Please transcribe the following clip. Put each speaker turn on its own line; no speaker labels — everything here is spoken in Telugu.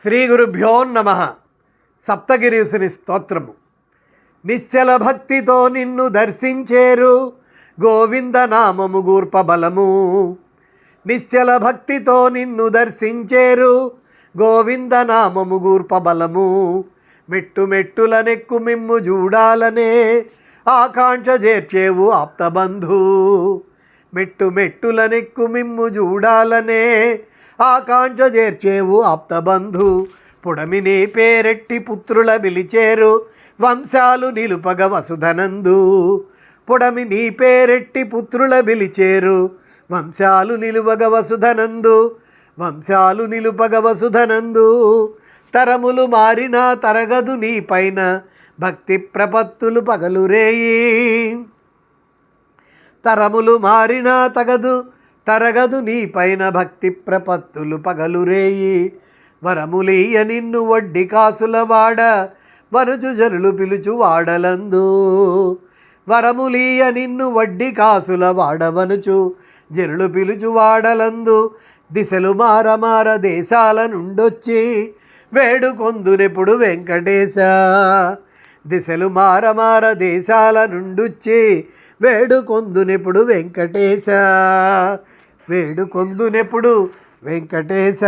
శ్రీ గురుభ్యో నమః. సప్తగిరీసుని స్తోత్రము. నిశ్చల భక్తితో నిన్ను దర్శించేరు గోవింద నామము గూర్ప బలము. నిశ్చల భక్తితో నిన్ను దర్శించేరు గోవింద నామము గూర్ప బలము. మెట్టు మెట్టుల నెక్కు మిమ్ము చూడాలనే ఆకాంక్ష చేర్చేవు ఆప్తబంధు. మెట్టు మెట్టుల నెక్కు మిమ్ము చూడాలనే ఆకాంక్ష చేర్చేవు ఆప్తబంధు. పుడమి నీ పేరెట్టి పుత్రుల పిలిచేరు వంశాలు నిలుపగ వసుధనందు. పుడమి నీ పేరెట్టి పుత్రుల పిలిచేరు వంశాలు నిలువగ వసుధనందు. వంశాలు నిలుపగ వసుధనందు. తరములు మారినా తరగదు నీ పైన భక్తి ప్రపత్తులు పగలు రేయి. తరములు మారినా తరగదు నీ పైన భక్తి ప్రపత్తులు పగలు రేయి. వరములీయ నిన్ను వడ్డీ కాసుల వాడ వనుచు జనులు పిలుచు వాడలందు. వరములీయ నిన్ను వడ్డీ కాసుల వాడవనుచు జనులు పిలుచు వాడలందు. దిశలు మారమార దేశాల నుండొచ్చి వేడుకొందునెప్పుడు వెంకటేశ. దిశలు మారమార దేశాల నుండొచ్చి వేడుకొందునెప్పుడు వెంకటేశ. వేడుకొందునెప్పుడు వెంకటేశ.